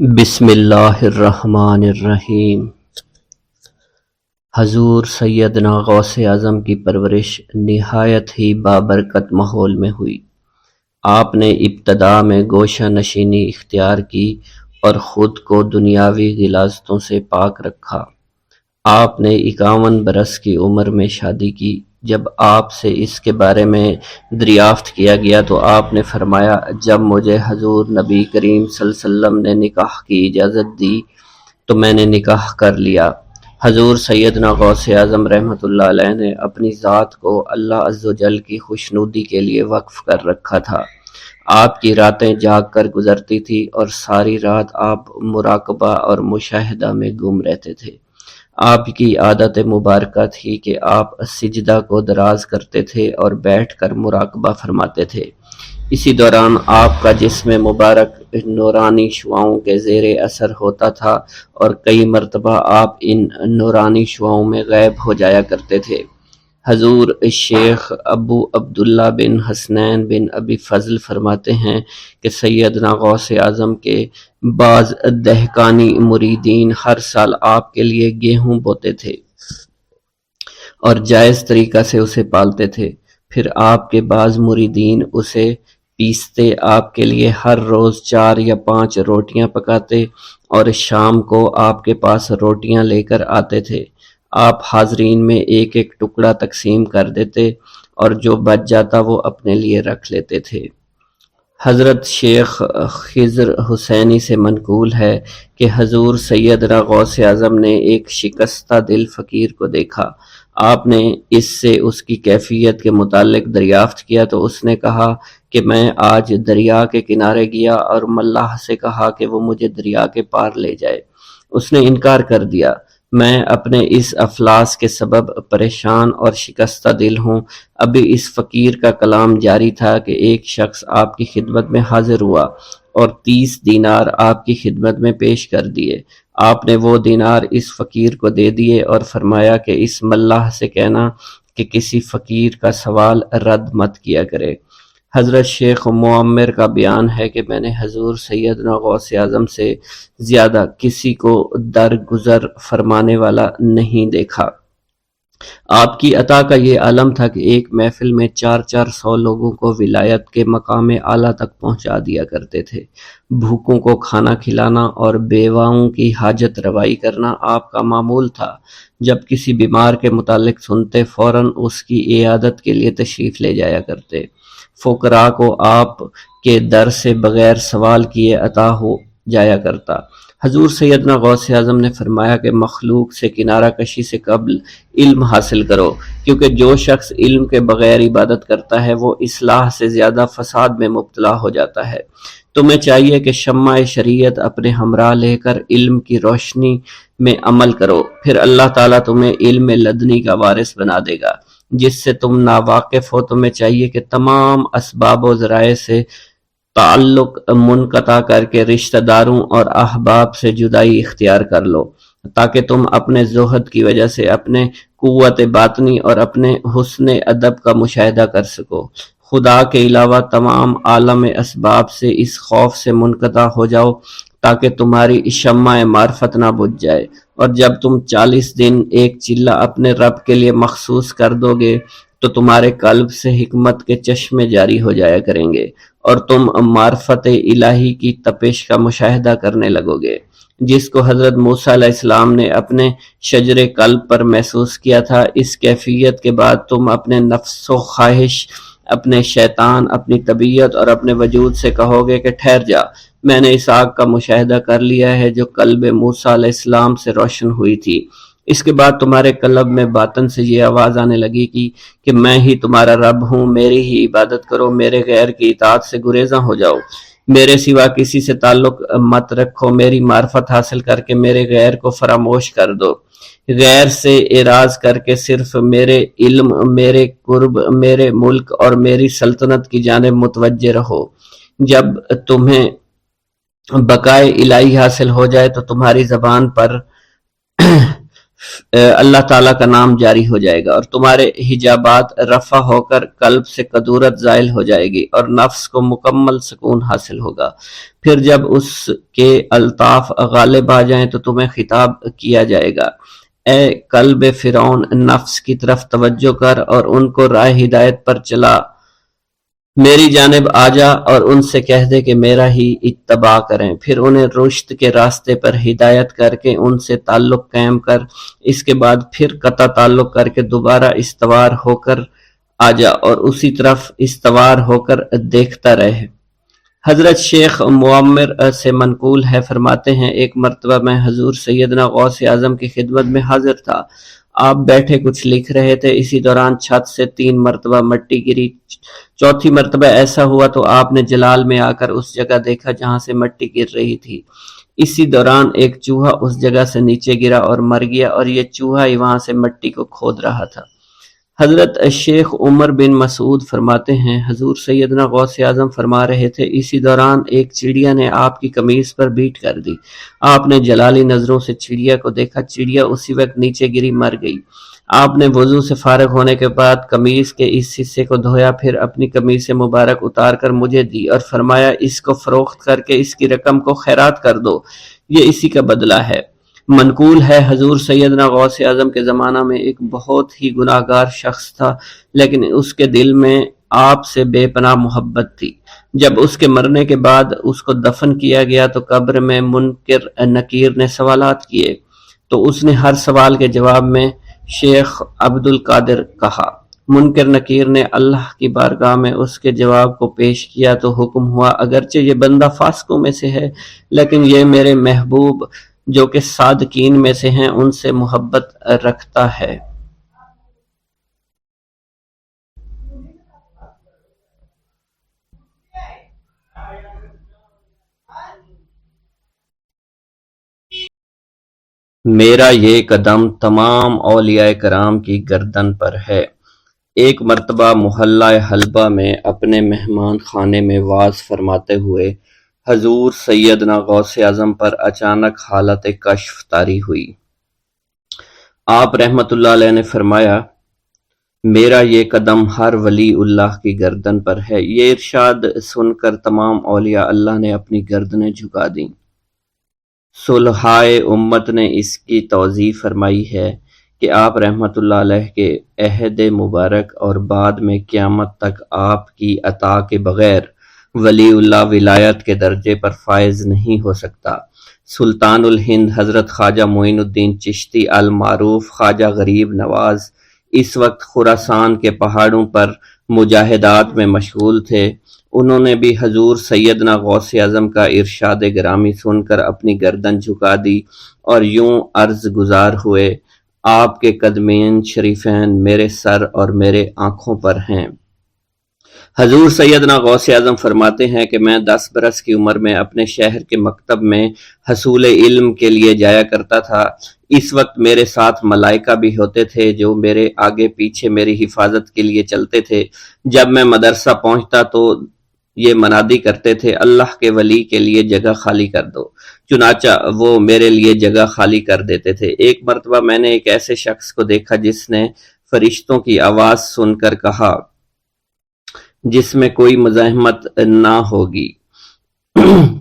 بسم اللہ الرحمن الرحیم۔ حضور سیدنا غوث اعظم کی پرورش نہایت ہی بابرکت ماحول میں ہوئی۔ آپ نے ابتدا میں گوشہ نشینی اختیار کی اور خود کو دنیاوی غلاظتوں سے پاک رکھا۔ آپ نے 51 برس کی عمر میں شادی کی۔ جب آپ سے اس کے بارے میں دریافت کیا گیا تو آپ نے فرمایا، جب مجھے حضور نبی کریم صلی اللہ علیہ وسلم نے نکاح کی اجازت دی تو میں نے نکاح کر لیا۔ حضور سیدنا غوث اعظم رحمۃ اللہ علیہ نے اپنی ذات کو اللہ عز و جل کی خوشنودی کے لیے وقف کر رکھا تھا۔ آپ کی راتیں جاگ کر گزرتی تھی اور ساری رات آپ مراقبہ اور مشاہدہ میں گم رہتے تھے۔ آپ کی عادت مبارکہ تھی کہ آپ سجدہ کو دراز کرتے تھے اور بیٹھ کر مراقبہ فرماتے تھے۔ اسی دوران آپ کا جسم مبارک نورانی شعاؤں کے زیر اثر ہوتا تھا اور کئی مرتبہ آپ ان نورانی شعاؤں میں غائب ہو جایا کرتے تھے۔ حضور شیخ ابو عبداللہ بن حسنین بن ابی فضل فرماتے ہیں کہ سیدنا غوث اعظم کے بعض دہقانی مریدین ہر سال آپ کے لیے گیہوں بوتے تھے اور جائز طریقہ سے اسے پالتے تھے۔ پھر آپ کے بعض مریدین اسے پیستے آپ کے لیے ہر روز 4 یا 5 روٹیاں پکاتے اور شام کو آپ کے پاس روٹیاں لے کر آتے تھے۔ آپ حاضرین میں ایک ایک ٹکڑا تقسیم کر دیتے اور جو بچ جاتا وہ اپنے لیے رکھ لیتے تھے۔ حضرت شیخ خضر حسینی سے منقول ہے کہ حضور سیدنا غوث اعظم نے ایک شکستہ دل فقیر کو دیکھا۔ آپ نے اس سے اس کی کیفیت کے متعلق دریافت کیا تو اس نے کہا کہ میں آج دریا کے کنارے گیا اور ملاح سے کہا کہ وہ مجھے دریا کے پار لے جائے۔ اس نے انکار کر دیا۔ میں اپنے اس افلاس کے سبب پریشان اور شکستہ دل ہوں۔ ابھی اس فقیر کا کلام جاری تھا کہ ایک شخص آپ کی خدمت میں حاضر ہوا اور 30 دینار آپ کی خدمت میں پیش کر دیے۔ آپ نے وہ دینار اس فقیر کو دے دیے اور فرمایا کہ اس ملاح سے کہنا کہ کسی فقیر کا سوال رد مت کیا کرے۔ حضرت شیخ معمر کا بیان ہے کہ میں نے حضور سیدنا غوث اعظم سے زیادہ کسی کو درگزر فرمانے والا نہیں دیکھا۔ آپ کی عطا کا یہ عالم تھا کہ ایک محفل میں 400 لوگوں کو ولایت کے مقام اعلیٰ تک پہنچا دیا کرتے تھے۔ بھوکوں کو کھانا کھلانا اور بیواؤں کی حاجت روائی کرنا آپ کا معمول تھا۔ جب کسی بیمار کے متعلق سنتے فوراً اس کی عیادت کے لیے تشریف لے جایا کرتے۔ فقراء کو آپ کے در سے بغیر سوال کیے عطا ہو جایا کرتا۔ حضور سیدنا غوث اعظم نے فرمایا کہ مخلوق سے کنارہ کشی سے قبل علم حاصل کرو، کیونکہ جو شخص علم کے بغیر عبادت کرتا ہے وہ اصلاح سے زیادہ فساد میں مبتلا ہو جاتا ہے۔ تمہیں چاہیے کہ شمع شریعت اپنے ہمراہ لے کر علم کی روشنی میں عمل کرو، پھر اللہ تعالیٰ تمہیں علم لدنی کا وارث بنا دے گا جس سے تم ناواقف ہو۔ تمہیں چاہیے کہ تمام اسباب و ذرائع سے تعلق منقطع کر کے رشتہ داروں اور احباب سے جدائی اختیار کر لو، تاکہ تم اپنے زہد کی وجہ سے اپنے قوت باطنی اور اپنے حسن ادب کا مشاہدہ کر سکو۔ خدا کے علاوہ تمام عالم اسباب سے اس خوف سے منقطع ہو جاؤ تاکہ تمہاری شمع معرفت نہ بجھ جائے، اور جب تم 40 دن ایک چلہ اپنے رب کے لیے مخصوص کر دو گے تو تمہارے قلب سے حکمت کے چشمے جاری ہو جایا کریں گے اور تم معرفت الہی کی تپش کا مشاہدہ کرنے لگو گے، جس کو حضرت موسیٰ علیہ السلام نے اپنے شجر قلب پر محسوس کیا تھا۔ اس کیفیت کے بعد تم اپنے نفس و خواہش، اپنے شیطان، اپنی طبیعت اور اپنے وجود سے کہو گے کہ ٹھہر جا، میں نے اس آگ کا مشاہدہ کر لیا ہے جو قلب موسیٰ علیہ السلام سے روشن ہوئی تھی۔ اس کے بعد تمہارے قلب میں باطن سے یہ آواز آنے لگی کہ میں ہی تمہارا رب ہوں، میری ہی عبادت کرو، میرے غیر کی اطاعت سے گریزاں ہو جاؤ، میرے سوا کسی سے تعلق مت رکھو، میری معرفت حاصل کر کے میرے غیر کو فراموش کر دو، غیر سے اعراض کر کے صرف میرے علم، میرے قرب، میرے ملک اور میری سلطنت کی جانب متوجہ رہو۔ جب تمہیں بقائے الہی حاصل ہو جائے تو تمہاری زبان پر اللہ تعالیٰ کا نام جاری ہو جائے گا، اور تمہارے حجابات رفع ہو کر قلب سے کدورت زائل ہو جائے گی، اور نفس کو مکمل سکون حاصل ہوگا۔ پھر جب اس کے الطاف غالب آ جائیں تو تمہیں خطاب کیا جائے گا، اے قلب فرعون، نفس کی طرف توجہ کر اور ان کو راہ ہدایت پر چلا، میری جانب آ جا اور ان سے کہہ دے کہ میرا ہی اتباع کریں۔ پھر انہیں رشد کے راستے پر ہدایت کر کے ان سے تعلق قائم کر، اس کے بعد پھر قطع تعلق کر کے دوبارہ استوار ہو کر آ جا اور اسی طرف استوار ہو کر دیکھتا رہے۔ حضرت شیخ معمر سے منقول ہے، فرماتے ہیں ایک مرتبہ میں حضور سیدنا غوث اعظم کی خدمت میں حاضر تھا۔ آپ بیٹھے کچھ لکھ رہے تھے، اسی دوران چھت سے 3 مرتبہ مٹی گری۔ چوتھی مرتبہ ایسا ہوا تو آپ نے جلال میں آ کر اس جگہ دیکھا جہاں سے مٹی گر رہی تھی۔ اسی دوران ایک چوہا اس جگہ سے نیچے گرا اور مر گیا، اور یہ چوہا ہی وہاں سے مٹی کو کھود رہا تھا۔ حضرت شیخ عمر بن مسعود فرماتے ہیں حضور سیدنا غوث اعظم فرما رہے تھے، اسی دوران ایک چڑیا نے آپ کی قمیص پر بیٹ کر دی۔ آپ نے جلالی نظروں سے چڑیا کو دیکھا، چڑیا اسی وقت نیچے گری، مر گئی۔ آپ نے وضو سے فارغ ہونے کے بعد قمیص کے اس حصے کو دھویا، پھر اپنی قمیص مبارک اتار کر مجھے دی اور فرمایا اس کو فروخت کر کے اس کی رقم کو خیرات کر دو، یہ اسی کا بدلہ ہے۔ منقول ہے حضور سیدنا غوث اعظم کے زمانہ میں ایک بہت ہی گناہگار شخص تھا، لیکن اس کے دل میں آپ سے بے پناہ محبت تھی۔ جب اس کے مرنے کے بعد اس کو دفن کیا گیا تو قبر میں منکر نکیر نے سوالات کیے، تو اس نے ہر سوال کے جواب میں شیخ عبد القادر کہا۔ منکر نکیر نے اللہ کی بارگاہ میں اس کے جواب کو پیش کیا تو حکم ہوا اگرچہ یہ بندہ فاسقوں میں سے ہے، لیکن یہ میرے محبوب جو کہ صادقین میں سے ہیں ان سے محبت رکھتا ہے۔ میرا یہ قدم تمام اولیاء کرام کی گردن پر ہے۔ ایک مرتبہ محلہ حلبہ میں اپنے مہمان خانے میں وعظ فرماتے ہوئے حضور سیدنا غوث اعظم پر اچانک حالت کشف طاری ہوئی۔ آپ رحمت اللہ علیہ نے فرمایا میرا یہ قدم ہر ولی اللہ کی گردن پر ہے۔ یہ ارشاد سن کر تمام اولیاء اللہ نے اپنی گردنیں جھکا دیں۔ صلحائے امت نے اس کی توضیح فرمائی ہے کہ آپ رحمت اللہ علیہ کے عہد مبارک اور بعد میں قیامت تک آپ کی عطا کے بغیر ولی اللہ ولایت کے درجے پر فائز نہیں ہو سکتا۔ سلطان الہند حضرت خواجہ معین الدین چشتی المعروف خواجہ غریب نواز اس وقت خراسان کے پہاڑوں پر مجاہدات میں مشغول تھے۔ انہوں نے بھی حضور سیدنا غوث اعظم کا ارشاد گرامی سن کر اپنی گردن جھکا دی اور یوں عرض گزار ہوئے، آپ کے قدمین شریفین میرے سر اور میرے آنکھوں پر ہیں۔ حضور سیدنا غوث اعظم فرماتے ہیں کہ میں 10 برس کی عمر میں اپنے شہر کے مکتب میں حصول علم کے لیے جایا کرتا تھا۔ اس وقت میرے ساتھ ملائکہ بھی ہوتے تھے جو میرے آگے پیچھے میری حفاظت کے لیے چلتے تھے۔ جب میں مدرسہ پہنچتا تو یہ منادی کرتے تھے اللہ کے ولی کے لیے جگہ خالی کر دو، چنانچہ وہ میرے لیے جگہ خالی کر دیتے تھے۔ ایک مرتبہ میں نے ایک ایسے شخص کو دیکھا جس نے فرشتوں کی آواز سن کر کہا جس میں کوئی مزاحمت نہ ہوگی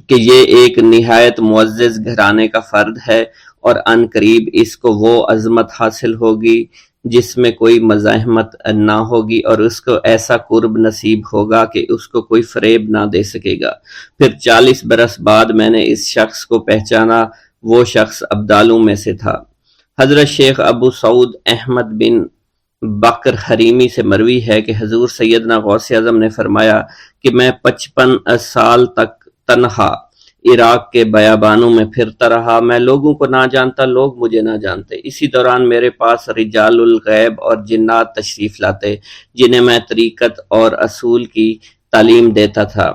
کہ یہ ایک نہایت معزز گھرانے کا فرد ہے اور عن قریب اس کو وہ عظمت حاصل ہوگی جس میں کوئی مزاحمت نہ ہوگی اور اس کو ایسا قرب نصیب ہوگا کہ اس کو کوئی فریب نہ دے سکے گا۔ پھر 40 برس بعد میں نے اس شخص کو پہچانا، وہ شخص ابدالوں میں سے تھا۔ حضرت شیخ ابو سعود احمد بن بکر حریمی سے مروی ہے کہ حضور سیدنا غوث اعظم نے فرمایا کہ میں 55 سال تک تنہا عراق کے بیابانوں میں پھرتا رہا، میں لوگوں کو نہ جانتا، لوگ مجھے نہ جانتے۔ اسی دوران میرے پاس رجال الغیب اور جنات تشریف لاتے جنہیں میں طریقت اور اصول کی تعلیم دیتا تھا۔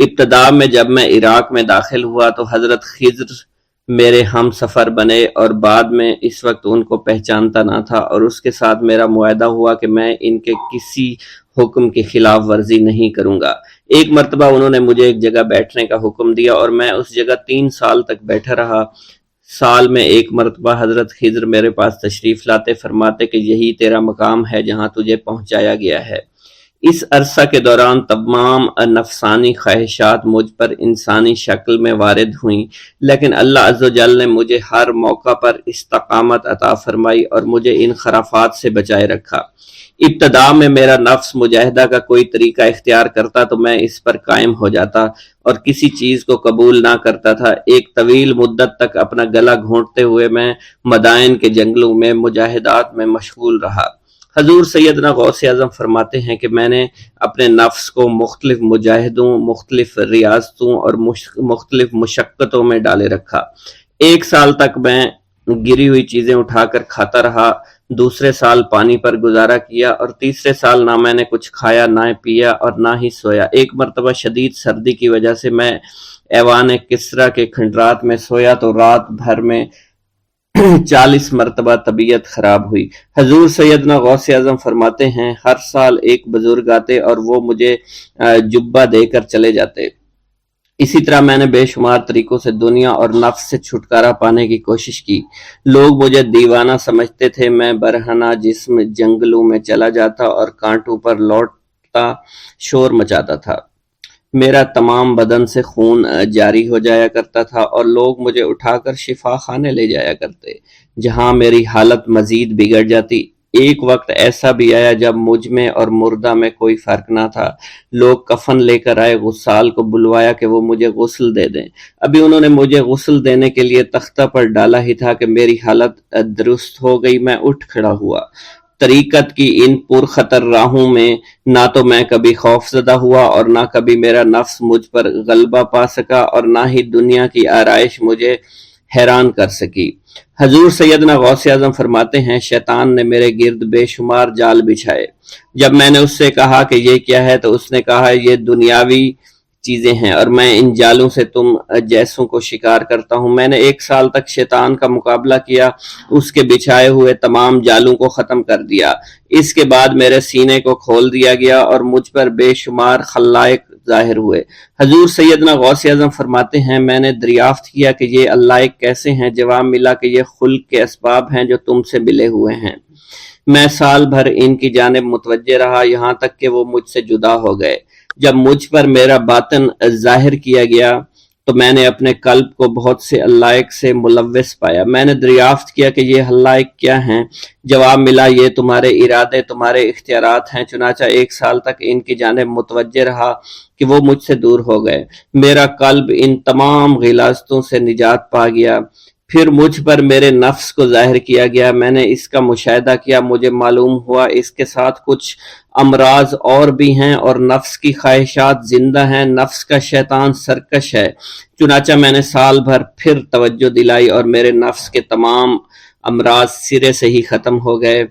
ابتدا میں جب میں عراق میں داخل ہوا تو حضرت خضر میرے ہم سفر بنے اور بعد میں اس وقت ان کو پہچانتا نہ تھا اور اس کے ساتھ میرا معاہدہ ہوا کہ میں ان کے کسی حکم کی خلاف ورزی نہیں کروں گا۔ ایک مرتبہ انہوں نے مجھے ایک جگہ بیٹھنے کا حکم دیا اور میں اس جگہ 3 سال تک بیٹھا رہا۔ سال میں ایک مرتبہ حضرت خضر میرے پاس تشریف لاتے، فرماتے کہ یہی تیرا مقام ہے جہاں تجھے پہنچایا گیا ہے۔ اس عرصہ کے دوران تمام نفسانی خواہشات مجھ پر انسانی شکل میں وارد ہوئیں، لیکن اللہ عز و جل نے مجھے ہر موقع پر استقامت عطا فرمائی اور مجھے ان خرافات سے بچائے رکھا۔ ابتدا میں میرا نفس مجاہدہ کا کوئی طریقہ اختیار کرتا تو میں اس پر قائم ہو جاتا اور کسی چیز کو قبول نہ کرتا تھا۔ ایک طویل مدت تک اپنا گلا گھونٹتے ہوئے میں مدائن کے جنگلوں میں مجاہدات میں مشغول رہا۔ حضور سیدنا غوث اعظم فرماتے ہیں کہ میں نے اپنے نفس کو مختلف مجاہدوں، مختلف ریاضتوں اور مختلف مشقتوں میں ڈالے رکھا۔ ایک سال تک میں گری ہوئی چیزیں اٹھا کر کھاتا رہا، دوسرے سال پانی پر گزارا کیا اور تیسرے سال نہ میں نے کچھ کھایا، نہ پیا اور نہ ہی سویا۔ ایک مرتبہ شدید سردی کی وجہ سے میں ایوان کسریٰ کے کھنڈرات میں سویا تو رات بھر میں 40 مرتبہ طبیعت خراب ہوئی۔ حضور سیدنا غوث اعظم فرماتے ہیں ہر سال ایک بزرگ آتے اور وہ مجھے جبہ دے کر چلے جاتے۔ اسی طرح میں نے بے شمار طریقوں سے دنیا اور نفس سے چھٹکارا پانے کی کوشش کی۔ لوگ مجھے دیوانہ سمجھتے تھے۔ میں برہنہ جسم جنگلوں میں چلا جاتا اور کانٹوں پر لوٹتا شور مچاتا تھا۔ میرا تمام بدن سے خون جاری ہو جایا کرتا تھا اور لوگ مجھے اٹھا کر شفا خانے لے جایا کرتے، جہاں میری حالت مزید بگڑ جاتی۔ ایک وقت ایسا بھی آیا جب مجھ میں اور مردہ میں کوئی فرق نہ تھا۔ لوگ کفن لے کر آئے، غسال کو بلوایا کہ وہ مجھے غسل دے دیں۔ ابھی انہوں نے مجھے غسل دینے کے لیے تختہ پر ڈالا ہی تھا کہ میری حالت درست ہو گئی۔ میں اٹھ کھڑا ہوا۔ طریقت کی ان پرخطر راہوں میں نہ تو میں کبھی خوف زدہ ہوا اور نہ کبھی میرا نفس مجھ پر غلبہ پا سکا اور نہ ہی دنیا کی آرائش مجھے حیران کر سکی۔ حضور سیدنا غوث اعظم فرماتے ہیں شیطان نے میرے گرد بے شمار جال بچھائے۔ جب میں نے اس سے کہا کہ یہ کیا ہے تو اس نے کہا یہ دنیاوی چیزیں ہیں اور میں ان جالوں سے تم جیسوں کو شکار کرتا ہوں۔ میں نے 1 سال تک شیطان کا مقابلہ کیا، اس کے بچھائے ہوئے تمام جالوں کو ختم کر دیا۔ اس کے بعد میرے سینے کو کھول دیا گیا اور مجھ پر بے شمار خلائق ظاہر ہوئے۔ حضور سیدنا غوث اعظم فرماتے ہیں میں نے دریافت کیا کہ یہ علائق کیسے ہیں؟ جواب ملا کہ یہ خلق کے اسباب ہیں جو تم سے ملے ہوئے ہیں۔ میں سال بھر ان کی جانب متوجہ رہا، یہاں تک کہ وہ مجھ سے جدا ہو گئے۔ جب مجھ پر میرا باطن ظاہر کیا گیا تو میں نے اپنے قلب کو بہت سے علائق سے ملوث پایا۔ میں نے دریافت کیا کہ یہ علائق کیا ہیں؟ جواب ملا یہ تمہارے ارادے، تمہارے اختیارات ہیں۔ چنانچہ 1 سال تک ان کی جانب متوجہ رہا کہ وہ مجھ سے دور ہو گئے۔ میرا قلب ان تمام غلاظتوں سے نجات پا گیا۔ پھر مجھ پر میرے نفس کو ظاہر کیا گیا۔ میں نے اس کا مشاہدہ کیا، مجھے معلوم ہوا اس کے ساتھ کچھ امراض اور بھی ہیں اور نفس کی خواہشات زندہ ہیں۔ نفس کا شیطان سرکش ہے۔ چنانچہ میں نے سال بھر پھر توجہ دلائی اور میرے نفس کے تمام امراض سرے سے ہی ختم ہو گئے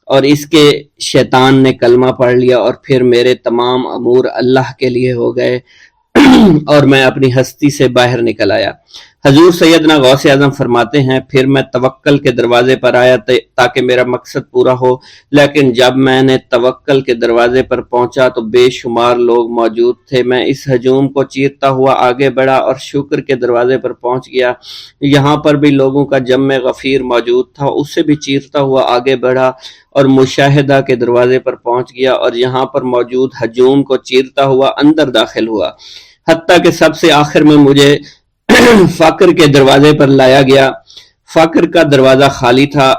اور اس کے شیطان نے کلمہ پڑھ لیا اور پھر میرے تمام امور اللہ کے لیے ہو گئے اور میں اپنی ہستی سے باہر نکل آیا۔ حضور سیدنا غوث اعظم فرماتے ہیں پھر میں توکل کے دروازے پر آیا تاکہ میرا مقصد پورا ہو، لیکن جب میں نے توکل کے دروازے پر پہنچا تو بے شمار لوگ موجود تھے۔ میں اس ہجوم کو چیرتا ہوا آگے بڑھا اور شکر کے دروازے پر پہنچ گیا۔ یہاں پر بھی لوگوں کا جمع غفیر موجود تھا، اسے بھی چیرتا ہوا آگے بڑھا اور مشاہدہ کے دروازے پر پہنچ گیا اور یہاں پر موجود ہجوم کو چیرتا ہوا اندر داخل ہوا، حتیٰ کہ سب سے آخر میں مجھے فقر کے دروازے پر لایا گیا۔ فقر کا دروازہ خالی تھا۔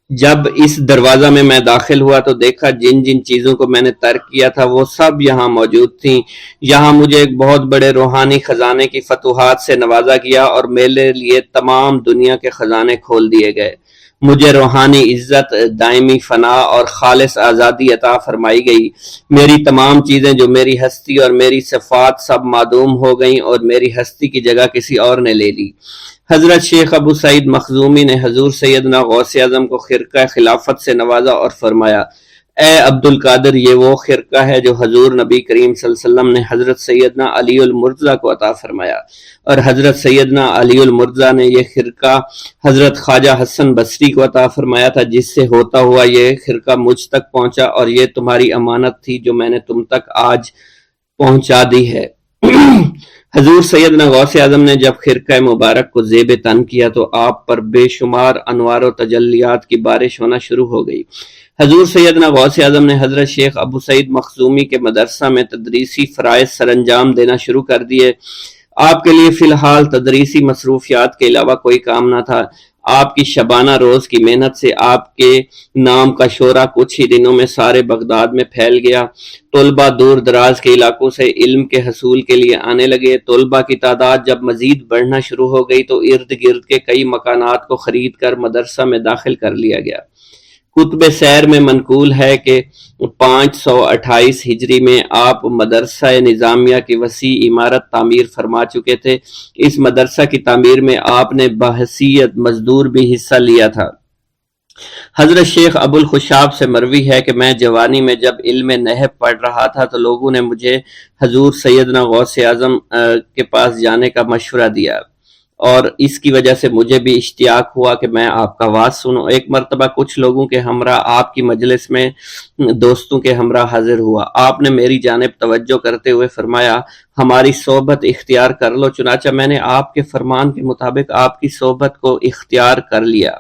جب اس دروازہ میں میں داخل ہوا تو دیکھا جن جن چیزوں کو میں نے ترک کیا تھا وہ سب یہاں موجود تھیں۔ یہاں مجھے ایک بہت بڑے روحانی خزانے کی فتوحات سے نوازا گیا اور میرے لیے تمام دنیا کے خزانے کھول دیے گئے۔ مجھے روحانی عزت، دائمی فنا اور خالص آزادی عطا فرمائی گئی۔ میری تمام چیزیں جو میری ہستی اور میری صفات سب معدوم ہو گئیں اور میری ہستی کی جگہ کسی اور نے لے لی۔ حضرت شیخ ابو سعید مخزومی نے حضور سیدنا غوث اعظم کو خرقہ خلافت سے نوازا اور فرمایا اے عبد القادر، یہ وہ خرقہ ہے جو حضور نبی کریم صلی اللہ علیہ وسلم نے حضرت سیدنا علی المرتضیٰ کو عطا فرمایا، اور حضرت سیدنا علی المرتضیٰ نے یہ خرقہ حضرت خواجہ حسن بصری کو عطا فرمایا تھا، جس سے ہوتا ہوا یہ خرقہ مجھ تک پہنچا، اور یہ تمہاری امانت تھی جو میں نے تم تک آج پہنچا دی ہے۔ حضور سیدنا غوث اعظم نے جب خرقہ مبارک کو زیب تن کیا تو آپ پر بے شمار انوار و تجلیات کی بارش ہونا شروع ہو گئی۔ حضور سیدنا غوث اعظم نے حضرت شیخ ابو سعید مخزومی کے مدرسہ میں تدریسی فرائض سر انجام دینا شروع کر دیے۔ آپ کے لیے فی الحال تدریسی مصروفیات کے علاوہ کوئی کام نہ تھا۔ آپ کی شبانہ روز کی محنت سے آپ کے نام کا شہرہ کچھ ہی دنوں میں سارے بغداد میں پھیل گیا۔ طلبہ دور دراز کے علاقوں سے علم کے حصول کے لیے آنے لگے۔ طلبہ کی تعداد جب مزید بڑھنا شروع ہو گئی تو ارد گرد کے کئی مکانات کو خرید کر مدرسہ میں داخل کر لیا گیا۔ کتب سیر میں منقول ہے کہ 528 ہجری میں آپ مدرسہ نظامیہ کی وسیع عمارت تعمیر فرما چکے تھے۔ اس مدرسہ کی تعمیر میں آپ نے بحیثیت مزدور بھی حصہ لیا تھا۔ حضرت شیخ ابو الخشاب سے مروی ہے کہ میں جوانی میں جب علم نحو پڑھ رہا تھا تو لوگوں نے مجھے حضور سیدنا غوث اعظم کے پاس جانے کا مشورہ دیا اور اس کی وجہ سے مجھے بھی اشتیاق ہوا کہ میں آپ کا واعظ سنوں۔ ایک مرتبہ کچھ لوگوں کے ہمراہ آپ کی مجلس میں دوستوں کے ہمراہ حاضر ہوا۔ آپ نے میری جانب توجہ کرتے ہوئے فرمایا، ہماری صحبت اختیار کر لو۔ چنانچہ میں نے آپ کے فرمان کے مطابق آپ کی صحبت کو اختیار کر لیا۔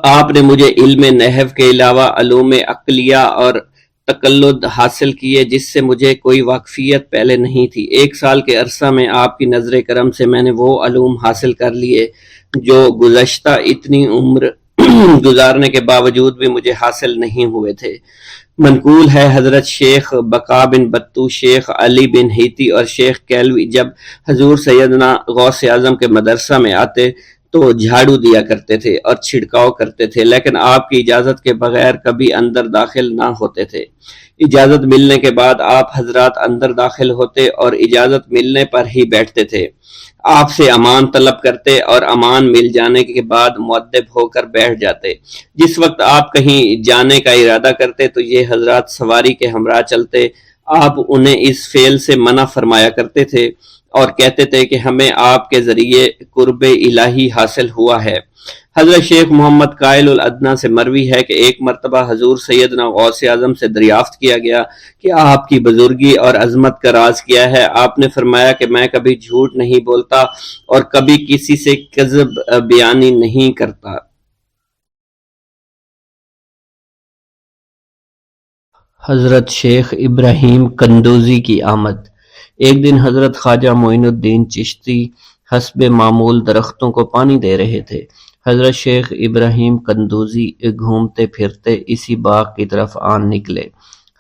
آپ نے مجھے علم نحو کے علاوہ علوم عقلیہ اور تقلد حاصل کیے جس سے مجھے کوئی واقفیت پہلے نہیں تھی۔ 1 سال کے عرصہ میں آپ کی نظر کرم سے میں نے وہ علوم حاصل کر لیے جو گزشتہ اتنی عمر گزارنے کے باوجود بھی مجھے حاصل نہیں ہوئے تھے۔ منقول ہے حضرت شیخ بقا بن بطو، شیخ علی بن ہیتی اور شیخ کیلوی جب حضور سیدنا غوث اعظم کے مدرسہ میں آتے تو جھاڑو دیا کرتے تھے اور چھڑکاؤ کرتے تھے، لیکن آپ کی اجازت کے بغیر کبھی اندر داخل نہ ہوتے تھے۔ اجازت ملنے کے بعد آپ حضرات اندر داخل ہوتے اور اجازت ملنے پر ہی بیٹھتے تھے۔ آپ سے امان طلب کرتے اور امان مل جانے کے بعد مؤدب ہو کر بیٹھ جاتے۔ جس وقت آپ کہیں جانے کا ارادہ کرتے تو یہ حضرات سواری کے ہمراہ چلتے۔ آپ انہیں اس فعل سے منع فرمایا کرتے تھے اور کہتے تھے کہ ہمیں آپ کے ذریعے قرب الہی حاصل ہوا ہے۔ حضرت شیخ محمد قائل الادنیٰ سے مروی ہے کہ ایک مرتبہ حضور سیدنا غوث اعظم سے دریافت کیا گیا کہ آپ کی بزرگی اور عظمت کا راز کیا ہے۔ آپ نے فرمایا کہ میں کبھی جھوٹ نہیں بولتا اور کبھی کسی سے کذب بیانی نہیں کرتا۔ حضرت شیخ ابراہیم قندوزی کی آمد۔ ایک دن حضرت خواجہ معین الدین چشتی حسب معمول درختوں کو پانی دے رہے تھے۔ حضرت شیخ ابراہیم قندوزی گھومتے پھرتے اسی باغ کی طرف آن نکلے۔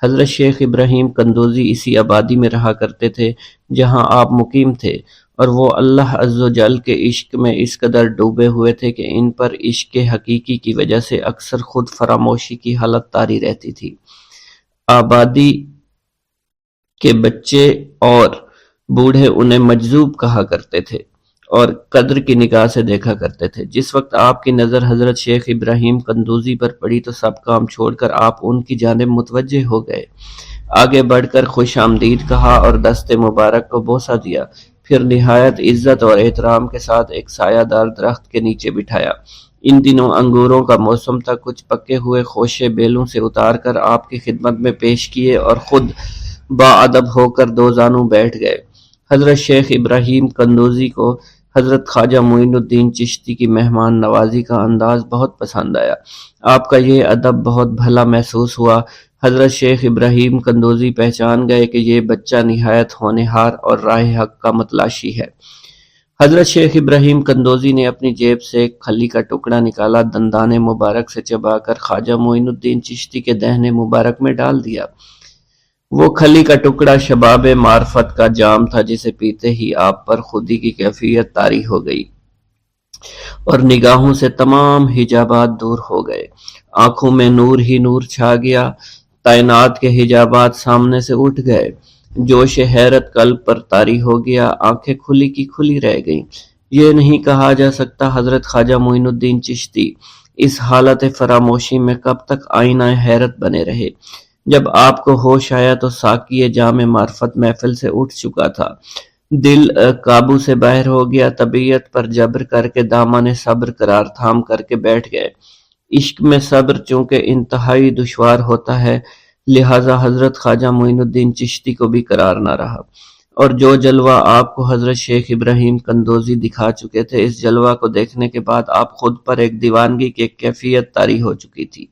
حضرت شیخ ابراہیم قندوزی اسی آبادی میں رہا کرتے تھے جہاں آپ مقیم تھے، اور وہ اللہ عز و جل کے عشق میں اس قدر ڈوبے ہوئے تھے کہ ان پر عشق حقیقی کی وجہ سے اکثر خود فراموشی کی حالت طاری رہتی تھی۔ آبادی کے بچے اور بوڑھے انہیں مجذوب کہا کرتے تھے اور قدر کی نگاہ سے دیکھا کرتے تھے۔ جس وقت آپ کی نظر حضرت شیخ ابراہیم قندوزی پر پڑی تو سب کام چھوڑ کر آپ ان کی جانب متوجہ ہو گئے۔ آگے بڑھ کر خوش آمدید کہا اور دست مبارک کو بوسہ دیا، پھر نہایت عزت اور احترام کے ساتھ ایک سایہ دار درخت کے نیچے بٹھایا۔ ان دنوں انگوروں کا موسم تھا، کچھ پکے ہوئے خوشے بیلوں سے اتار کر آپ کی خدمت میں پیش کیے اور خود باادب ہو کر دو زانوں بیٹھ گئے۔ حضرت شیخ ابراہیم قندوزی کو حضرت خواجہ معین الدین چشتی کی مہمان نوازی کا انداز بہت پسند آیا۔ آپ کا یہ ادب بہت بھلا محسوس ہوا۔ حضرت شیخ ابراہیم قندوزی پہچان گئے کہ یہ بچہ نہایت ہونہار اور راہ حق کا متلاشی ہے۔ حضرت شیخ ابراہیم قندوزی نے اپنی جیب سے ایک کھلی کا ٹکڑا نکالا، دندان مبارک سے چبا کر خواجہ معین الدین چشتی کے دہنے مبارک میں ڈال دیا۔ وہ کھلی کا ٹکڑا شباب معرفت کا جام تھا جسے پیتے ہی آپ پر خودی کی کیفیت طاری ہو گئی اور نگاہوں سے تمام حجابات دور ہو گئے۔ آنکھوں میں نور ہی نور چھا گیا، تعینات کے حجابات سامنے سے اٹھ گئے، جوش حیرت قلب پر طاری ہو گیا، آنکھیں کھلی کی کھلی رہ گئیں۔ یہ نہیں کہا جا سکتا حضرت خواجہ معین الدین چشتی اس حالت فراموشی میں کب تک آئینہ حیرت بنے رہے۔ جب آپ کو ہوش آیا تو ساقی جام معرفت محفل سے اٹھ چکا تھا، دل قابو سے باہر ہو گیا، طبیعت پر جبر کر کے دامن صبر قرار تھام کر کے بیٹھ گئے۔ عشق میں صبر چونکہ انتہائی دشوار ہوتا ہے، لہٰذا حضرت خواجہ معین الدین چشتی کو بھی قرار نہ رہا اور جو جلوہ آپ کو حضرت شیخ ابراہیم قندوزی دکھا چکے تھے، اس جلوہ کو دیکھنے کے بعد آپ خود پر ایک دیوانگی کی ایک کیفیت طاری ہو چکی تھی،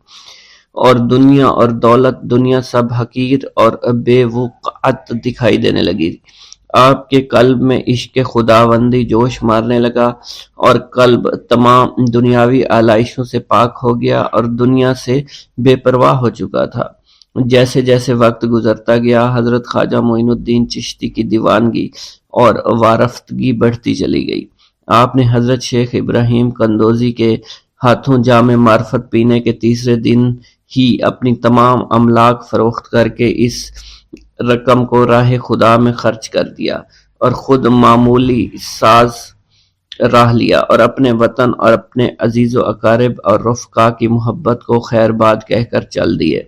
اور دنیا اور دولت، دنیا سب حقیر اور بے وقعت دکھائی دینے لگی۔ آپ کے قلب میں عشق خداوندی جوش مارنے لگا، اور قلب تمام دنیاوی آلائشوں سے پاک ہو گیا اور دنیا سے بے پرواہ ہو چکا تھا۔ جیسے جیسے وقت گزرتا گیا، حضرت خواجہ معین الدین چشتی کی دیوانگی اور وارفتگی بڑھتی چلی گئی۔ آپ نے حضرت شیخ ابراہیم قندوزی کے ہاتھوں جام معرفت پینے کے تیسرے دن ہی اپنی تمام املاک فروخت کر کے اس رقم کو راہ خدا میں خرچ کر دیا، اور خود معمولی ساز راہ لیا، اور اپنے وطن اور اپنے عزیز و اقارب اور رفقا کی محبت کو خیر باد کہہ کر چل دیے۔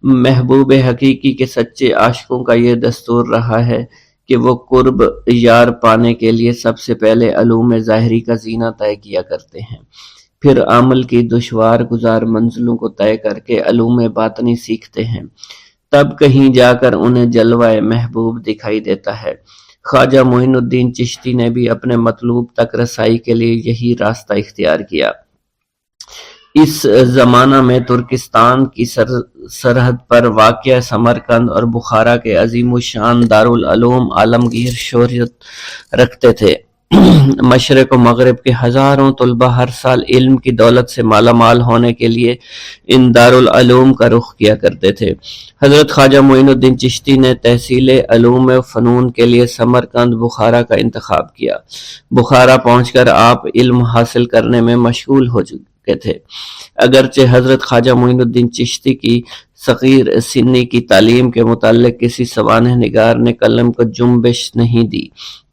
محبوب حقیقی کے سچے عاشقوں کا یہ دستور رہا ہے کہ وہ قرب یار پانے کے لیے سب سے پہلے علوم ظاہری کا زینہ طے کیا کرتے ہیں، پھر عمل کی دشوار گزار منزلوں کو طے کر کے علوم باطنی سیکھتے ہیں، تب کہیں جا کر انہیں جلوہ محبوب دکھائی دیتا ہے۔ خواجہ معین الدین چشتی نے بھی اپنے مطلوب تک رسائی کے لیے یہی راستہ اختیار کیا۔ اس زمانہ میں ترکستان کی سرحد پر واقع سمرقند اور بخارا کے عظیم الشان دارالعلوم عالمگیر شہرت رکھتے تھے۔ مشرق و مغرب کے ہزاروں طلبہ ہر سال علم کی دولت سے مالا مال ہونے کے لیے ان دارالعلوم کا رخ کیا کرتے تھے۔ حضرت خواجہ معین الدین چشتی نے تحصیل علوم و فنون کے لیے سمرقند بخارا کا انتخاب کیا۔ بخارا پہنچ کر آپ علم حاصل کرنے میں مشغول ہو چکے تھے۔ اگرچہ حضرت خواجہ معین الدین چشتی کی صغیر سنی کی تعلیم کے متعلق کسی سوانح نگار نے قلم کو جنبش نہیں دی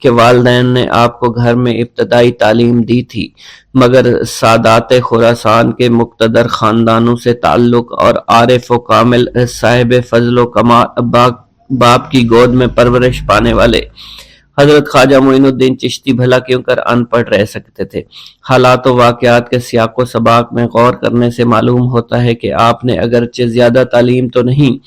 کہ والدین نے آپ کو گھر میں ابتدائی تعلیم دی تھی، مگر سادات خراسان کے مقتدر خاندانوں سے تعلق اور عارف و کامل صاحب فضل و کمال باپ کی گود میں پرورش پانے والے حضرت خواجہ معین الدین چشتی بھلا کیوں کر ان پڑھ رہ سکتے تھے۔ حالات و واقعات کے سیاق و سباق میں غور کرنے سے معلوم ہوتا ہے کہ آپ نے اگرچہ زیادہ تعلیم تو نہیں،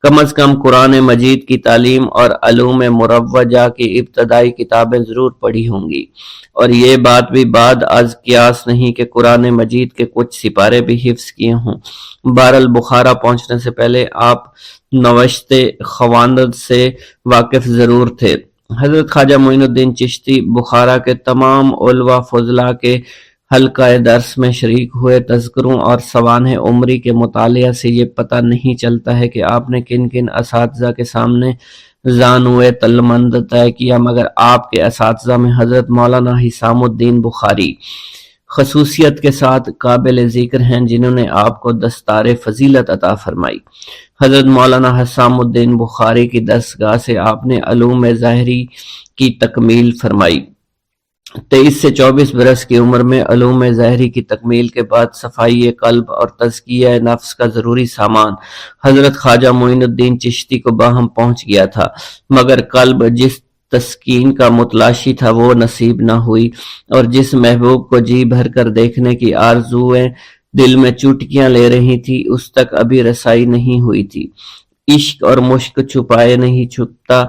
کم از کم قرآن مجید کی تعلیم اور علوم مروجہ کی ابتدائی کتابیں ضرور پڑھی ہوں گی، اور یہ بات بھی بعد از قیاس نہیں کہ قرآن مجید کے کچھ سپارے بھی حفظ کیے ہوں۔ بہرحال بخارا پہنچنے سے پہلے آپ نوشت خواندند سے واقف ضرور تھے۔ حضرت خواجہ معین الدین چشتی بخارا کے تمام علماء فضلاء کے حلقہ درس میں شریک ہوئے۔ تذکروں اور سوانح عمری کے مطالعہ سے یہ پتہ نہیں چلتا ہے کہ آپ نے کن کن اساتذہ کے سامنے زانوئے تلمند طے کیا، مگر آپ کے اساتذہ میں حضرت مولانا حسام الدین بخاری خصوصیت کے ساتھ قابل ذکر ہیں، جنہوں نے آپ کو دستار فضیلت عطا فرمائی۔ حضرت مولانا حسام الدین بخاری کی دستگاہ سے آپ نے علوم ظاہری کی تکمیل فرمائی۔ 23 سے 24 برس کی عمر میں علوم ظاہری کی تکمیل کے بعد صفائی قلب اور تزکیہ نفس کا ضروری سامان حضرت خواجہ معین الدین چشتی کو باہم پہنچ گیا تھا، مگر قلب جس تسکین کا متلاشی تھا وہ نصیب نہ ہوئی، اور جس محبوب کو جی بھر کر دیکھنے کی آرزویں دل میں چوٹکیاں لے رہی تھی، اس تک ابھی رسائی نہیں ہوئی تھی۔ عشق اور مشق چھپائے نہیں چھپتا،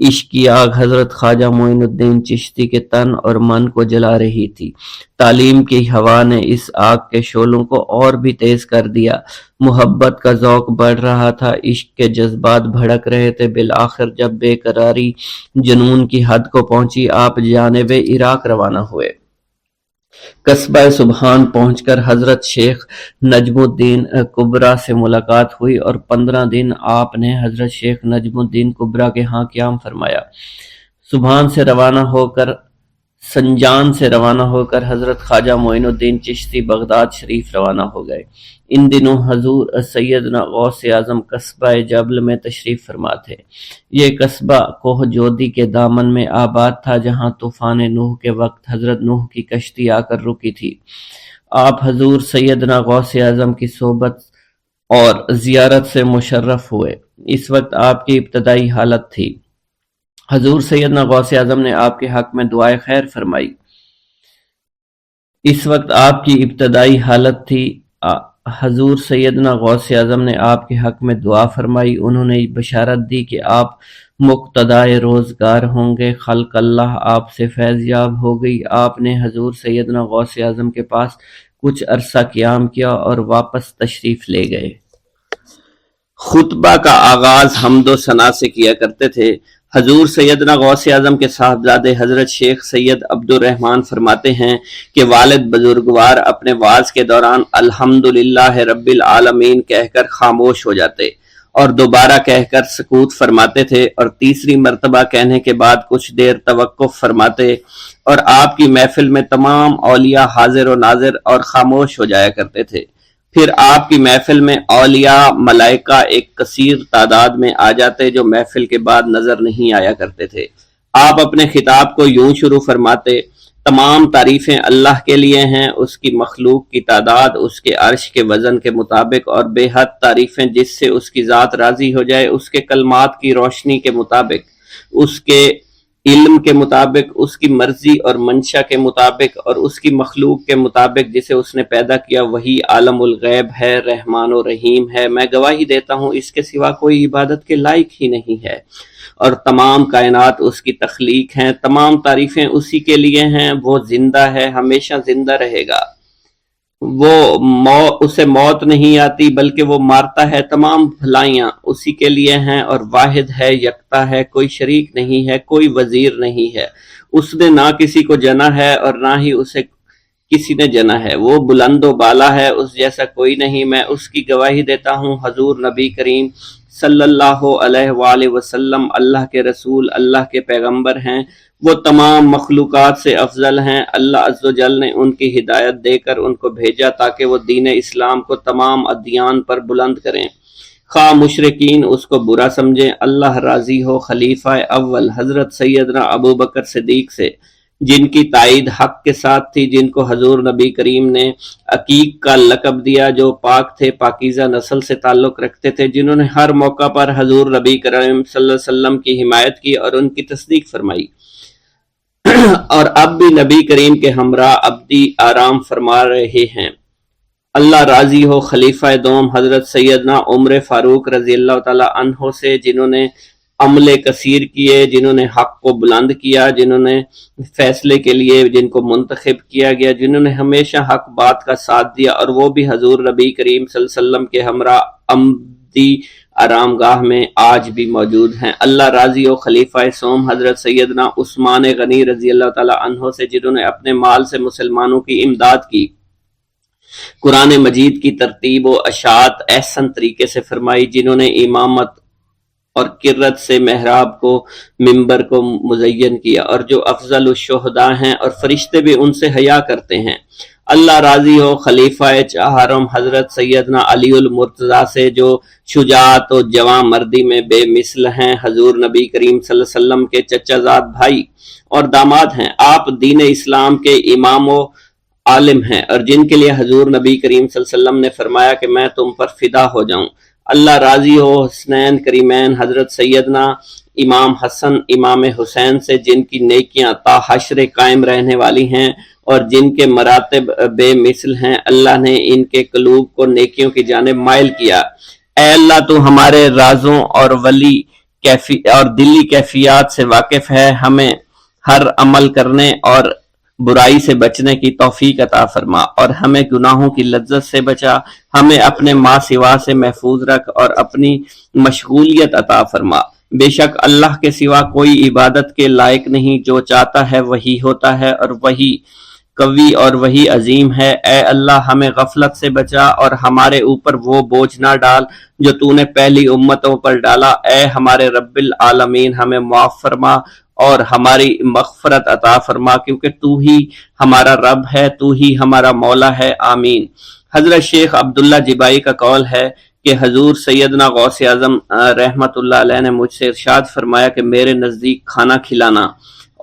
عشق کی آگ حضرت خواجہ معین الدین چشتی کے تن اور من کو جلا رہی تھی۔ تعلیم کی ہوا نے اس آگ کے شعلوں کو اور بھی تیز کر دیا، محبت کا ذوق بڑھ رہا تھا، عشق کے جذبات بھڑک رہے تھے۔ بالآخر جب بے قراری جنون کی حد کو پہنچی، آپ جانب عراق روانہ ہوئے۔ قصبہ سبحان پہنچ کر حضرت شیخ نجم الدین کبرا سے ملاقات ہوئی، اور 15 دن آپ نے حضرت شیخ نجم الدین کبرا کے ہاں قیام فرمایا۔ سبحان سے روانہ ہو کر سنجان سے روانہ ہو کر حضرت خواجہ معین الدین چشتی بغداد شریف روانہ ہو گئے۔ ان دنوں حضور سیدنا غوث اعظم قصبہ جبل میں تشریف فرما تھے۔ یہ قصبہ کوہ جودی کے دامن میں آباد تھا، جہاں طوفان نوح کے وقت حضرت نوح کی کشتی آ کر رکی تھی۔ آپ حضور سیدنا غوث اعظم کی صحبت اور زیارت سے مشرف ہوئے۔ اس وقت آپ کی ابتدائی حالت تھی۔ حضور سیدنا غوث اعظم نے آپ کے حق میں دعائے خیر فرمائی۔ اس وقت آپ کی ابتدائی حالت تھی۔ حضور سیدنا غوث اعظم نے آپ کے حق میں دعا فرمائی۔ انہوں نے بشارت دی کہ آپ مقتدائے روزگار ہوں گے۔ خلق اللہ آپ سے فیض یاب ہو گئی۔ آپ نے حضور سیدنا غوث اعظم کے پاس کچھ عرصہ قیام کیا اور واپس تشریف لے گئے۔ خطبہ کا آغاز حمد و ثنا سے کیا کرتے تھے۔ حضور سیدنا غوث اعظم کے صاحبزادے حضرت شیخ سید عبد الرحمن فرماتے ہیں کہ والد بزرگوار اپنے وعظ کے دوران الحمدللہ رب العالمین کہہ کر خاموش ہو جاتے اور دوبارہ کہہ کر سکوت فرماتے تھے، اور تیسری مرتبہ کہنے کے بعد کچھ دیر توقف فرماتے، اور آپ کی محفل میں تمام اولیاء حاضر و ناظر اور خاموش ہو جایا کرتے تھے۔ پھر آپ کی محفل میں اولیاء ملائکہ ایک کثیر تعداد میں آ جاتے جو محفل کے بعد نظر نہیں آیا کرتے تھے۔ آپ اپنے خطاب کو یوں شروع فرماتے: تمام تعریفیں اللہ کے لیے ہیں، اس کی مخلوق کی تعداد اس کے عرش کے وزن کے مطابق، اور بے حد تعریفیں جس سے اس کی ذات راضی ہو جائے، اس کے کلمات کی روشنی کے مطابق، اس کے علم کے مطابق، اس کی مرضی اور منشا کے مطابق، اور اس کی مخلوق کے مطابق جسے اس نے پیدا کیا وہی عالم الغیب ہے، رحمان و رحیم ہے۔ میں گواہی دیتا ہوں اس کے سوا کوئی عبادت کے لائق ہی نہیں ہے، اور تمام کائنات اس کی تخلیق ہیں، تمام تعریفیں اسی کے لیے ہیں۔ وہ زندہ ہے، ہمیشہ زندہ رہے گا، اسے موت نہیں آتی بلکہ وہ مارتا ہے۔ تمام بھلائیاں اسی کے لیے ہیں، اور واحد ہے، یکتا ہے، کوئی شریک نہیں ہے، کوئی وزیر نہیں ہے۔ اس نے نہ کسی کو جنا ہے اور نہ ہی اسے کسی نے جنا ہے۔ وہ بلند و بالا ہے، اس جیسا کوئی نہیں۔ میں اس کی گواہی دیتا ہوں حضور نبی کریم صلی اللہ علیہ وآلہ وسلم اللہ کے رسول، اللہ کے پیغمبر ہیں۔ وہ تمام مخلوقات سے افضل ہیں۔ اللہ عز و جل نے ان کی ہدایت دے کر ان کو بھیجا تاکہ وہ دین اسلام کو تمام ادیان پر بلند کریں، خواہ مشرکین اس کو برا سمجھیں۔ اللہ راضی ہو خلیفہ اول حضرت سیدنا ابو بکر صدیق سے، جن کی تائید حق کے ساتھ تھی، جن کو حضور نبی کریم نے عقیق کا لقب دیا، جو پاک تھے، پاکیزہ نسل سے تعلق رکھتے تھے، جنہوں نے ہر موقع پر حضور نبی کریم صلی اللہ علیہ وسلم کی حمایت کی اور ان کی تصدیق فرمائی، اور اب بھی نبی کریم کے ہمراہ ابدی آرام فرما رہے ہیں۔ اللہ راضی ہو خلیفہ دوم حضرت سیدنا عمر فاروق رضی اللہ تعالی عنہ سے، جنہوں نے عمل کثیر کیے، جنہوں نے حق کو بلند کیا، جنہوں نے فیصلے کے لیے جن کو منتخب کیا گیا، جنہوں نے ہمیشہ حق بات کا ساتھ دیا، اور وہ بھی حضور نبی کریم صلی اللہ علیہ وسلم کے ہمراہ ابدی آرام گاہ میں آج بھی موجود ہیں۔ اللہ راضی ہو خلیفہ سوم حضرت سیدنا عثمان غنی رضی اللہ تعالی عنہ سے، جنہوں نے اپنے مال سے مسلمانوں کی امداد کی، قرآن مجید کی ترتیب و اشاعت احسن طریقے سے فرمائی، جنہوں نے امامت اور قرت سے محراب کو، منبر کو مزین کیا، اور جو افضل الشہداء ہیں اور فرشتے بھی ان سے حیا کرتے ہیں۔ اللہ راضی ہو خلیفہ چہارم حضرت سیدنا علی المرتضیٰ سے، جو شجاعت و جواں مردی میں بے مثل ہیں، حضور نبی کریم صلی اللہ علیہ وسلم کے چچا زاد بھائی اور داماد ہیں۔ آپ دین اسلام کے امام و عالم ہیں، اور جن کے لیے حضور نبی کریم صلی اللہ علیہ وسلم نے فرمایا کہ میں تم پر فدا ہو جاؤں۔ اللہ راضی ہو حسنین کریمین حضرت سیدنا امام حسن امام حسین سے، جن کی نیکیاں تا حشر قائم رہنے والی ہیں اور جن کے مراتب بے مثل ہیں۔ اللہ نے ان کے قلوب کو نیکیوں کی جانب مائل کیا۔ اے اللہ تو ہمارے رازوں اور دلی کیفیات سے واقف ہے، ہمیں ہر عمل کرنے اور برائی سے بچنے کی توفیق عطا فرما، اور ہمیں گناہوں کی لذت سے بچا، ہمیں اپنے ما سوا سے محفوظ رکھ اور اپنی مشغولیت عطا فرما۔ بے شک اللہ کے سوا کوئی عبادت کے لائق نہیں، جو چاہتا ہے وہی ہوتا ہے، اور وہی قوی اور وہی عظیم ہے۔ اے اللہ ہمیں غفلت سے بچا اور ہمارے اوپر وہ بوجھ نہ ڈال جو تو نے پہلی امتوں پر ڈالا۔ اے ہمارے رب العالمین ہمیں معاف فرما اور ہماری مغفرت عطا فرما، کیونکہ تو ہی ہمارا رب ہے، تو ہی ہمارا مولا ہے، آمین۔ حضرت شیخ عبداللہ جبائی کا قول ہے کہ حضور سیدنا غوث اعظم رحمت اللہ علیہ نے مجھ سے ارشاد فرمایا کہ میرے نزدیک کھانا کھلانا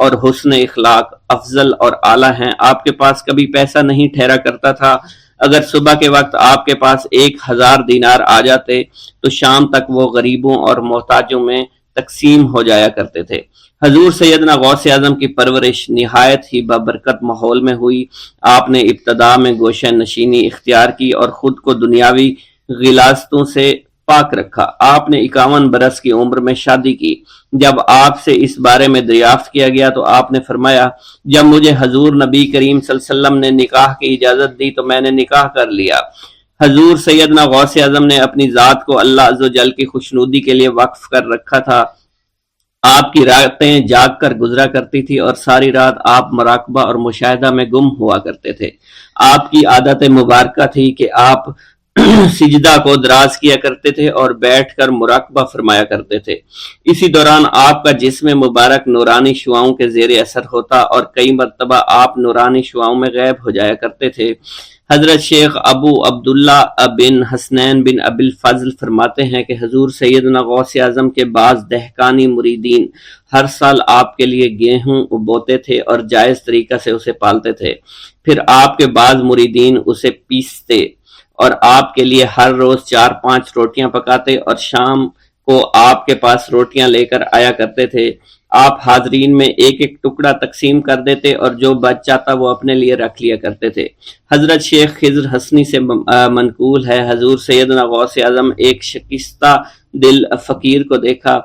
اور حسن اخلاق افضل اور اعلیٰ ہیں۔ آپ کے پاس کبھی پیسہ نہیں ٹھہرا کرتا تھا، اگر صبح کے وقت آپ کے پاس 1000 دینار آ جاتے تو شام تک وہ غریبوں اور محتاجوں میں تقسیم ہو جایا کرتے تھے۔ حضور سیدنا غوث اعظم کی پرورش نہایت ہی بابرکت ماحول میں ہوئی۔ آپ نے ابتدا میں گوشہ نشینی اختیار کی اور خود کو دنیاوی غلاظتوں سے پاک رکھا۔ آپ نے 51 برس کی عمر میں شادی کی۔ جب آپ سے اس بارے میں دریافت کیا گیا تو آپ نے فرمایا، جب مجھے حضور نبی کریم صلی اللہ علیہ وسلم نے نکاح کی اجازت دی تو میں نے نکاح کر لیا۔ حضور سیدنا غوث اعظم نے اپنی ذات کو اللہ عز و جل کی خوشنودی کے لیے وقف کر رکھا تھا۔ آپ کی راتیں جاگ کر گزرا کرتی تھی اور ساری رات آپ مراقبہ اور مشاہدہ میں گم ہوا کرتے تھے۔ آپ کی عادت مبارکہ تھی کہ آپ سجدہ کو دراز کیا کرتے تھے اور بیٹھ کر مراقبہ فرمایا کرتے تھے۔ اسی دوران آپ کا جسم مبارک نورانی شعاؤں کے زیر اثر ہوتا اور کئی مرتبہ آپ نورانی شعاؤں میں غائب ہو جایا کرتے تھے۔ حضرت شیخ ابو عبداللہ بن حسنین بن ابی الفضل فرماتے ہیں کہ حضور سیدنا غوث اعظم کے بعض دہقانی مریدین ہر سال آپ کے لیے گیہوں بوتے تھے اور جائز طریقہ سے اسے پالتے تھے۔ پھر آپ کے بعض مریدین اسے پیستے اور آپ کے لیے ہر روز 4-5 روٹیاں پکاتے اور شام کو آپ کے پاس روٹیاں لے کر آیا کرتے تھے۔ آپ حاضرین میں ایک ایک ٹکڑا تقسیم کر دیتے اور جو بچ جاتا وہ اپنے لیے رکھ لیا کرتے تھے۔ حضرت شیخ خضر حسنی سے منقول ہے، حضور سیدنا غوث اعظم ایک شکستہ دل فقیر کو دیکھا۔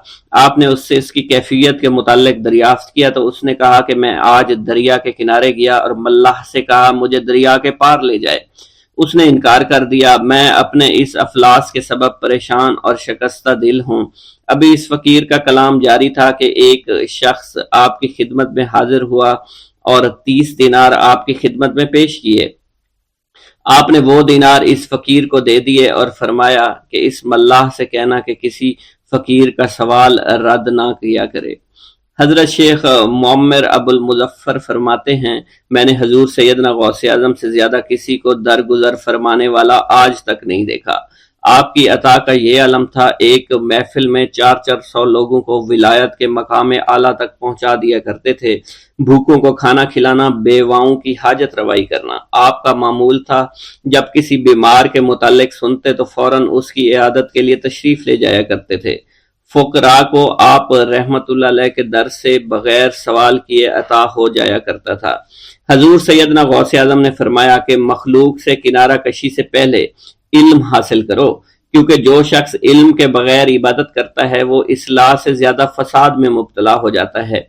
آپ نے اس سے اس کی کیفیت کے متعلق دریافت کیا تو اس نے کہا کہ میں آج دریا کے کنارے گیا اور ملاح سے کہا مجھے دریا کے پار لے جائے۔ اس نے انکار کر دیا۔ میں اپنے اس افلاس کے سبب پریشان اور شکستہ دل ہوں۔ ابھی اس فقیر کا کلام جاری تھا کہ ایک شخص آپ کی خدمت میں حاضر ہوا اور 30 دینار آپ کی خدمت میں پیش کیے۔ آپ نے وہ دینار اس فقیر کو دے دیے اور فرمایا کہ اس ملاح سے کہنا کہ کسی فقیر کا سوال رد نہ کیا کرے۔ حضرت شیخ معمر ابو المظفر فرماتے ہیں، میں نے حضور سیدنا غوث اعظم سے زیادہ کسی کو درگزر فرمانے والا آج تک نہیں دیکھا۔ آپ کی عطا کا یہ علم تھا، ایک محفل میں 400 لوگوں کو ولایت کے مقام اعلیٰ تک پہنچا دیا کرتے تھے، بھوکوں کو کھانا کھلانا، بیواؤں کی حاجت روائی کرنا۔ آپ کا معمول تھا جب کسی بیمار کے متعلق سنتے تو فوراً اس کی عیادت کے لیے تشریف لے جایا کرتے تھے۔ فقراء کو آپ رحمت اللہ علیہ کے در سے بغیر سوال کیے عطا ہو جایا کرتا تھا۔ حضور سیدنا غوث اعظم نے فرمایا کہ مخلوق سے کنارہ کشی سے پہلے علم حاصل کرو، کیونکہ جو شخص علم کے بغیر عبادت کرتا ہے وہ اصلاح سے زیادہ فساد میں مبتلا ہو جاتا ہے۔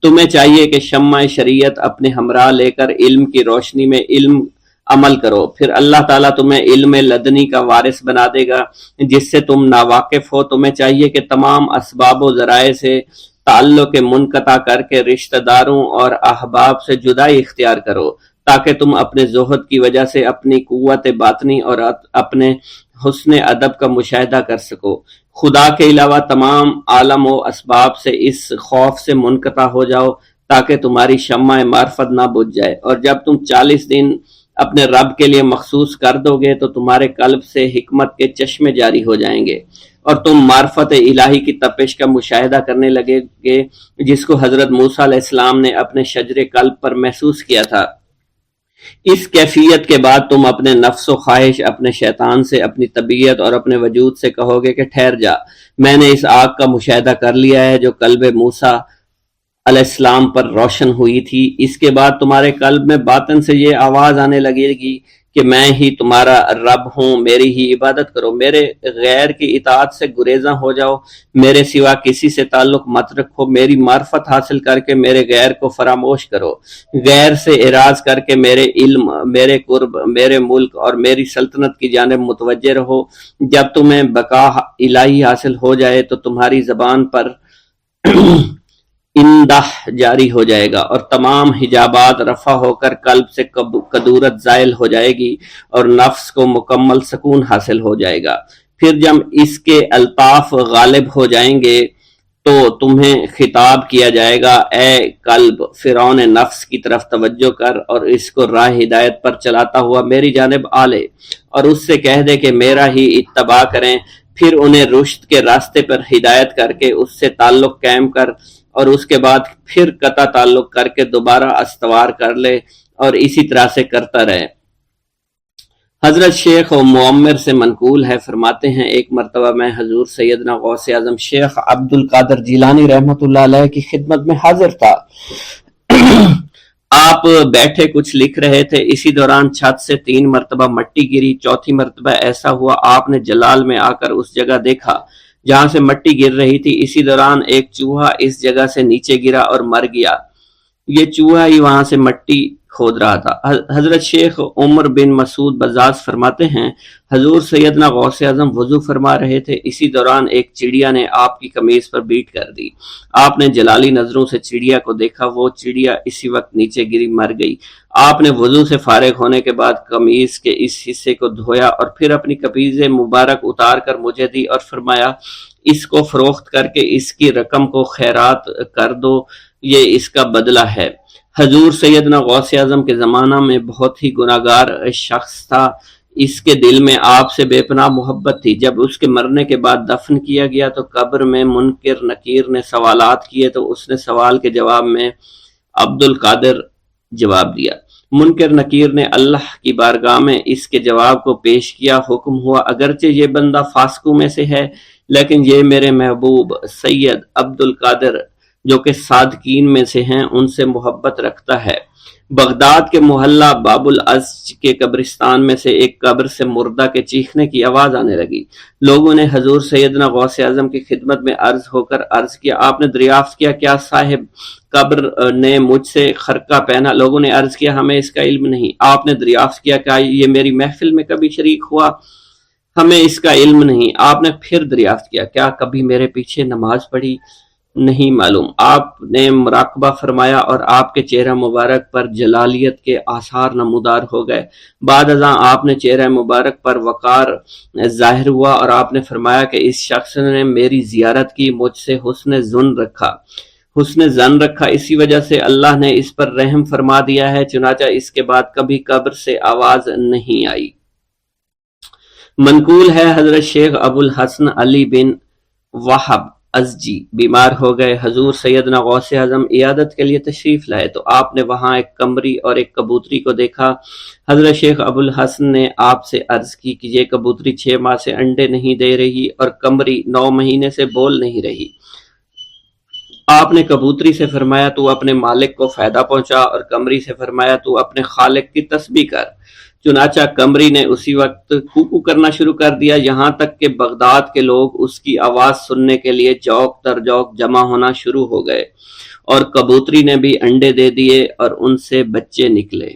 تمہیں چاہیے کہ شمع شریعت اپنے ہمراہ لے کر علم کی روشنی میں علم عمل کرو، پھر اللہ تعالیٰ تمہیں علم لدنی کا وارث بنا دے گا جس سے تم ناواقف ہو۔ تمہیں چاہیے کہ تمام اسباب و ذرائع سے تعلق منقطع کر کے رشتہ داروں اور احباب سے جدائی اختیار کرو، تاکہ تم اپنے زہد کی وجہ سے اپنی قوت باطنی اور اپنے حسن ادب کا مشاہدہ کر سکو۔ خدا کے علاوہ تمام عالم و اسباب سے اس خوف سے منقطع ہو جاؤ تاکہ تمہاری شمع معرفت نہ بجھ جائے، اور جب تم 40 دن اپنے رب کے لیے مخصوص کر دو گے تو تمہارے قلب سے حکمت کے چشمے جاری ہو جائیں گے اور تم معرفت الہی کی تپش کا مشاہدہ کرنے لگے گے جس کو حضرت موسیٰ علیہ السلام نے اپنے شجر قلب پر محسوس کیا تھا۔ اس کیفیت کے بعد تم اپنے نفس و خواہش، اپنے شیطان سے، اپنی طبیعت اور اپنے وجود سے کہو گے کہ ٹھہر جا، میں نے اس آگ کا مشاہدہ کر لیا ہے جو قلب موسیٰ علیہ السلام پر روشن ہوئی تھی۔ اس کے بعد تمہارے قلب میں باطن سے یہ آواز آنے لگے گی کہ میں ہی تمہارا رب ہوں، میری ہی عبادت کرو، میرے غیر کی اطاعت سے گریزاں ہو جاؤ، میرے سوا کسی سے تعلق مت رکھو، میری معرفت حاصل کر کے میرے غیر کو فراموش کرو، غیر سے اعراض کر کے میرے علم، میرے قرب، میرے ملک اور میری سلطنت کی جانب متوجہ رہو۔ جب تمہیں بقا الہی حاصل ہو جائے تو تمہاری زبان پر اندہ جاری ہو جائے گا اور تمام حجابات رفع ہو کر قلب سے کدورت زائل ہو جائے گی اور نفس کو مکمل سکون حاصل ہو جائے گا۔ پھر جب اس کے الطاف غالب ہو جائیں گے تو تمہیں خطاب کیا جائے گا، اے قلب، فرعون نفس کی طرف توجہ کر اور اس کو راہ ہدایت پر چلاتا ہوا میری جانب آ لے اور اس سے کہہ دے کہ میرا ہی اتباع کریں، پھر انہیں رشد کے راستے پر ہدایت کر کے اس سے تعلق قائم کر اور اس کے بعد پھر قطع تعلق کر کے دوبارہ استوار کر لے اور اسی طرح سے کرتا رہے۔ حضرت شیخ و معمر سے منقول ہے، فرماتے ہیں ایک مرتبہ میں حضور سیدنا غوث اعظم شیخ عبد القادر جیلانی رحمۃ اللہ علیہ کی خدمت میں حاضر تھا۔ آپ بیٹھے کچھ لکھ رہے تھے، اسی دوران چھت سے 3 مرتبہ مٹی گری، چوتھی مرتبہ ایسا ہوا آپ نے جلال میں آ کر اس جگہ دیکھا جہاں سے مٹی گر رہی تھی، اسی دوران ایک چوہا اس جگہ سے نیچے گرا اور مر گیا، یہ چوہا ہی وہاں سے مٹی کھود رہا تھا۔ حضرت شیخ عمر بن مسعود بزاز فرماتے ہیں حضور سیدنا غوث اعظم وضو فرما رہے تھے، اسی دوران ایک چڑیا نے آپ کی قمیض پر بیٹ کر دی، آپ نے جلالی نظروں سے چڑیا کو دیکھا، وہ چڑیا اسی وقت نیچے گری مر گئی۔ آپ نے وضو سے فارغ ہونے کے بعد قمیض کے اس حصے کو دھویا اور پھر اپنی قمیض مبارک اتار کر مجھے دی اور فرمایا اس کو فروخت کر کے اس کی رقم کو خیرات کر دو، یہ اس کا بدلہ ہے۔ حضور سیدنا غوث اعظم کے زمانہ میں بہت ہی گناہگار شخص تھا، اس کے دل میں آپ سے بے پناہ محبت تھی۔ جب اس کے مرنے کے بعد دفن کیا گیا تو قبر میں منکر نکیر نے سوالات کیے تو اس نے سوال کے جواب میں عبد القادر جواب دیا۔ منکر نکیر نے اللہ کی بارگاہ میں اس کے جواب کو پیش کیا، حکم ہوا اگرچہ یہ بندہ فاسقوں میں سے ہے لیکن یہ میرے محبوب سید عبد القادر جو کہ صادقین میں سے ہیں ان سے محبت رکھتا ہے۔ بغداد کے محلہ باب العز کے قبرستان میں سے ایک قبر سے مردہ کے چیخنے کی آواز آنے لگی۔ لوگوں نے حضور سیدنا غوث اعظم کی خدمت میں عرض ہو کر عرض کیا، آپ نے دریافت کیا کیا صاحب قبر نے مجھ سے خرقہ پہنا؟ لوگوں نے عرض کیا ہمیں اس کا علم نہیں۔ آپ نے دریافت کیا کیا یہ میری محفل میں کبھی شریک ہوا؟ ہمیں اس کا علم نہیں۔ آپ نے پھر دریافت کیا کیا کبھی میرے پیچھے نماز پڑھی؟ نہیں معلوم۔ آپ نے مراقبہ فرمایا اور آپ کے چہرہ مبارک پر جلالیت کے آثار نمودار ہو گئے۔ بعد ازاں آپ نے چہرہ مبارک پر وقار ظاہر ہوا اور آپ نے فرمایا کہ اس شخص نے میری زیارت کی، مجھ سے حسن ظن رکھا، اسی وجہ سے اللہ نے اس پر رحم فرما دیا ہے، چنانچہ اس کے بعد کبھی قبر سے آواز نہیں آئی۔ منقول ہے حضرت شیخ ابو الحسن علی بن وہب ازجی بیمار ہو گئے، حضور سیدنا غوث اعظم عیادت کے لیے تشریف لائے تو آپ نے وہاں ایک قمری اور ایک کبوتری کو دیکھا۔ حضرت شیخ ابو الحسن نے آپ سے عرض کی کہ یہ کبوتری 6 ماہ سے انڈے نہیں دے رہی اور قمری 9 مہینے سے بول نہیں رہی۔ آپ نے کبوتری سے فرمایا تو اپنے مالک کو فائدہ پہنچا اور قمری سے فرمایا تو اپنے خالق کی تسبیح کر۔ چنانچہ قمری نے اسی وقت کوکو کرنا شروع کر دیا، یہاں تک کہ بغداد کے لوگ اس کی آواز سننے کے لیے جوق در جوق جمع ہونا شروع ہو گئے اور کبوتری نے بھی انڈے دے دیے اور ان سے بچے نکلے۔